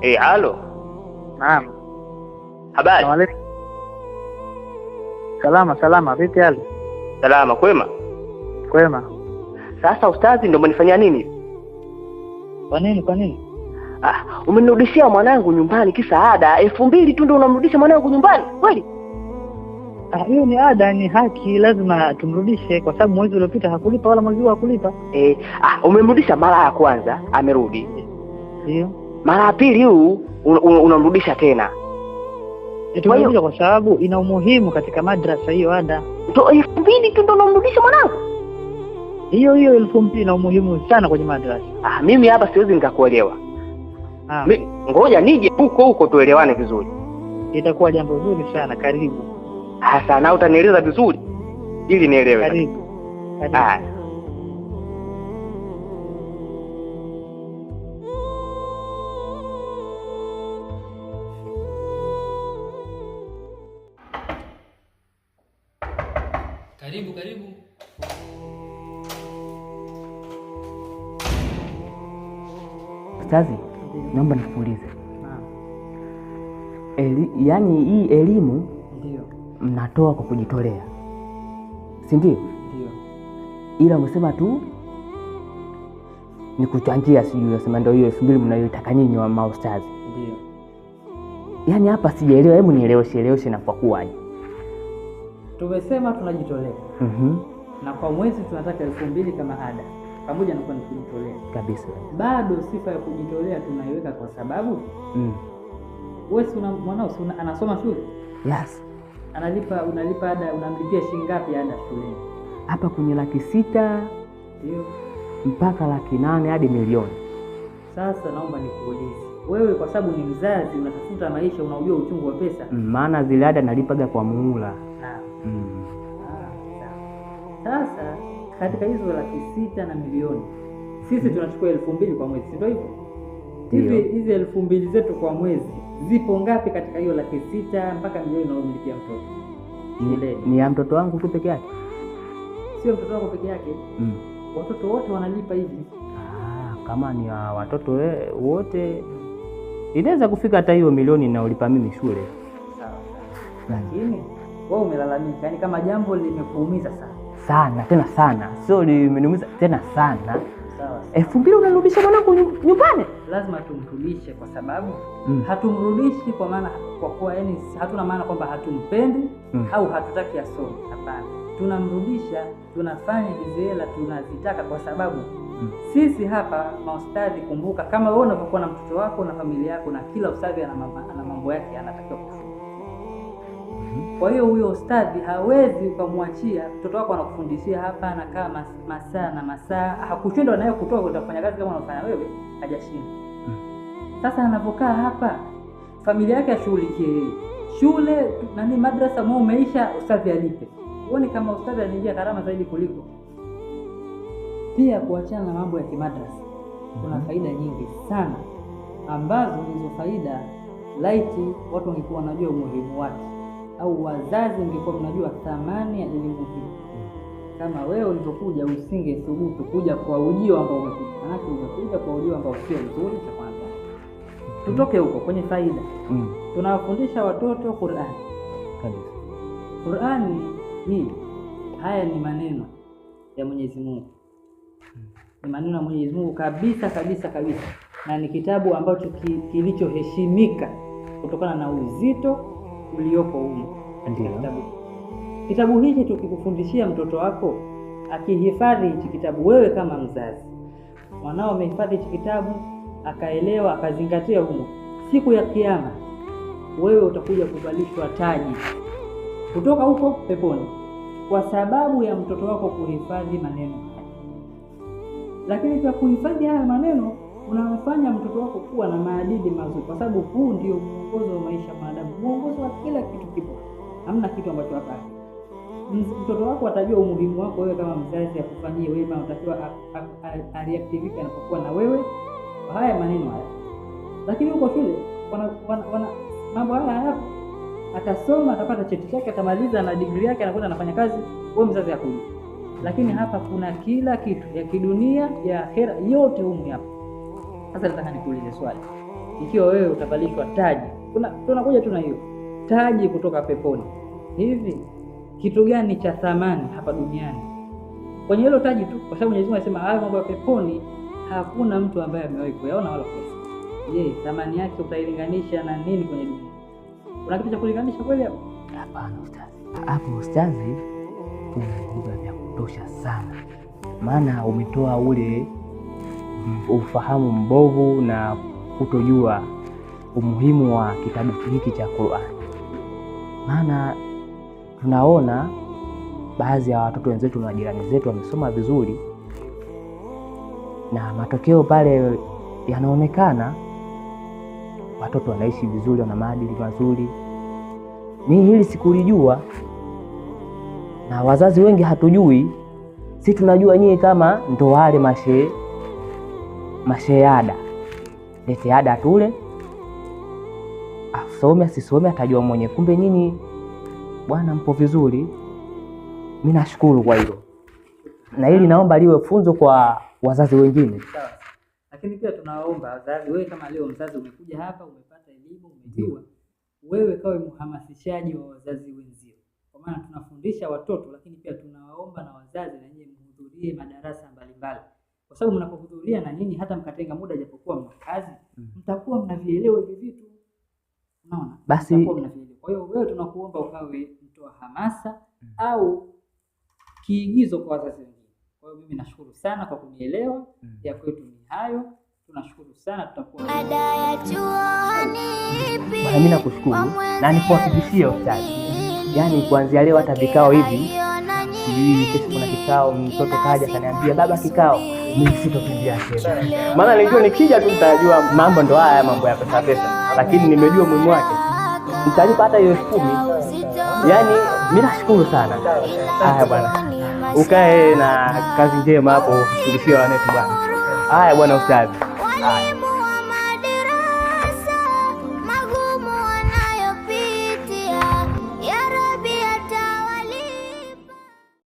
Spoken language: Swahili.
Halo. Naam. Habari? Salama. Vipi hali? Salama, kwema? Kwema. Sasa ustazi, ndio umenifanyia nini? Kwa nini? Umenirudishia mwanangu nyumbani kisa ada 2000 tu ndio unamrudisha mwanangu nyumbani? Kweli? Hiyo ni ada, ni haki, lazima tumrudishe kwa sababu mwezi uliopita hakulipa wala mwezi huu hakulipa. Umemrudisha mara ya kwanza, amerudi. Ndio. Mara ya pili huu unamrudisha tena. Tumekuja kwa sababu ina umuhimu katika madrasa hiyo ada. 2000 tu ndio unamrudisha mwanangu? Hiyo 2000 ina umuhimu sana kwenye madrasa. Mimi hapa siwezi nikakuelewa. Ngoja nije huko tuelewane vizuri. Itakuwa jambo zuri sana, karibu. Sana utanieleza vizuri ili nielewe. Karibu. Karibu. Ustazi, naomba nikuulize. Yaani hii elimu ndio mnatoa kwa kujitolea, si ndio? Ndio. Ila umesema tu ni kuchangia, sijui unasema ndio hiyo 2000 mnayoitaka nyinyi wa maustazi. Ndio. Yaani hapa sijaelewa, hebu nieleweshe inapokuwaje. Tumesema tunajitolea. Na kwa mwezi tunataka 2000 kama ada. Pamoja na kwa kujitolea. Kabisa. Bado sifa ya kujitolea tunaiweka kwa sababu wewe mwanao anasoma shule? Yes. Unalipa ada, unamlipia shilingi ngapi ada shule? Hapa kwenye 600,000 ndio mpaka 800,000 hadi milioni. Sasa naomba nikuulize. Wewe kwa sababu ni mzazi unatafuta maisha, unaujua uchungu wa pesa. Maana zile ada nalipaga kwa muhula. Sasa katika hizo 600,000 na milioni sisi tunachukua 2000 kwa mwezi, ndio hivyo? Hizi 2000 zetu kwa mwezi zipo ngapi katika hiyo 600,000 mpaka milioni unaomlipia mtoto? Ni ya mtoto wangu tu peke yake? Sio mtoto wako peke yake. Watoto wote wanalipa hivi. Kama ni watoto wote inaweza kufika hata hiyo milioni ninayolipa mimi shule. Sawa. Lakini wewe umelalamika, yani kama jambo limekuumiza sana tena sana, sio limeniumiza tena sana. Sawa. 2000 unarudisha mwanangu nyumbani? Lazima tumrudishe kwa sababu hatumrudishi kwa kuwa yani hatuna maana kwamba hatumpendi au hatutaki asome. Hapana. Tunamrudisha, tunafanya hizo hela tunazitaka kwa sababu sisi hapa maustadhi, kumbuka kama wewe unapokuwa na mtoto wako na familia yako, na kila ustadhi ana mambo yake anatakiwa kufanya. Kwa hiyo huyo ustadhi hawezi ukamwachia mtoto wako anakufundishia hapa, anakaa masaa hakushindwa naye kutoka kwenda kufanya kazi kama unafanya wewe, hajashinda. Sasa anapokaa hapa familia yake ashughulikie shule madrasa mwa umeisha, ustadhi alipe. Uone kama ustadhi anaingia gharama zaidi kuliko. Pia kuachana na mambo ya kimadrasa kuna faida nyingi sana ambazo hizo faida laiti watu wangekuwa wanajua umuhimu wake, au wazazi wangekuwa wanajua thamani ya elimu hii. Kama wewe ulipokuja usingethubutu kuja kwa ujio ambao umekuja. Maana umekuja kwa ujio ambao sio mzuri. Cha kwanza tutoke huko kwenye faida. Tunawafundisha watoto Qur'an. Kabisa. Qur'ani hii, haya ni maneno ya Mwenyezi Mungu. Ni maneno ya Mwenyezi Mungu kabisa. Na ni kitabu ambacho kilichoheshimika kutokana na uzito uliopo humo. Kitabu hiki tukikufundishia mtoto wako akihifadhi hichi kitabu, wewe kama mzazi, mwanao amehifadhi hichi kitabu akaelewa akazingatia humo, siku ya kiyama wewe utakuja kuvalishwa taji kutoka huko peponi kwa sababu ya mtoto wako kuhifadhi maneno. Lakini kwa kuhifadhi haya maneno unamfanya mtoto wako kuwa na maadili mazuri, kwa sababu huu ndio mwongozo wa maisha maadamu, mwongozo wa kila kitu kipo. Hamna kitu ambacho hapa. Mtoto wako atajua umuhimu wako wewe kama mzazi, akufanyie wema, unatakiwa reactivate anapokuwa na wewe haya maneno haya. Lakini huko shule wana mambo haya hapo. Atasoma, atapata cheti chake, atamaliza na degree yake, anakwenda anafanya kazi, wewe mzazi hakujui. Lakini hapa kuna kila kitu ya kidunia, ya akhera, yote humu hapa. Sasa nataka nikuulize swali. ikiwa wewe utavalishwa taji, tunakuja tu na hiyo taji kutoka peponi, hivi kitu gani cha thamani hapa duniani kwenye hilo taji tu? Kwa sababu Mwenyezi Mungu anasema haya mambo ya peponi hakuna mtu ambaye amewahi kuyaona wala kusikia. Je, thamani yake utailinganisha na nini kwenye dunia? Kuna kitu cha kulinganisha kweli hapo? Hapana ustazi. Hapo ustazi umezungumza vya kutosha sana, maana umetoa ule ufahamu mbovu na kutojua umuhimu wa kitabu hiki cha Qur'an. Maana tunaona baadhi ya watoto wenzetu na jirani zetu wamesoma vizuri na matokeo pale yanaonekana, watoto wanaishi vizuri, wana maadili mazuri. Mimi hili sikulijua na wazazi wengi hatujui. Si tunajua nyie kama ndo wale masheada, lete ada tule, asome asisome atajua mwenye. Kumbe nyinyi bwana mpo vizuri. Mimi nashukuru kwa hilo, na hili naomba liwe funzo kwa wazazi wengine. Sawa. Lakini pia tunaomba wazazi, wewe kama leo mzazi umekuja hapa, umepata elimu, umejua, wewe kawe mhamasishaji wa wazazi wenzio, kwa maana tunafundisha watoto, lakini pia tunawaomba na wazazi na nyinyi mhudhurie madarasa mbalimbali, kwa sababu mnapohudhuria na nyinyi hata mkatenga muda japokuwa mna kazi, mtakuwa mnavielewa hivi vitu. Unaona? Basi mtakuwa mnavielewa. Kwa hiyo wewe tunakuomba ukawe mtoa hamasa au kiigizo kwa wazazi wengine. Kwa hiyo mimi nashukuru sana kwa kunielewa. Ya kwetu ni hayo. Tunashukuru sana, tutakuwa mimi nakushukuru na nikuhakikishie ustadi, yaani kuanzia leo hata vikao hivi, kesho kuna kikao, mtoto kaja kaniambia baba kikao, mimi sitokimbia tena. Maana nilijua nikija tu nitajua mambo ndo haya, mambo ya pesa, lakini nimejua muhimu wake, nitalipa hata hiyo 10,000. Yaani mimi nashukuru sana. Haya bwana, ukae na kazi njema hapo, fundishia wanetu bwana. Haya bwana ustadi. Haya.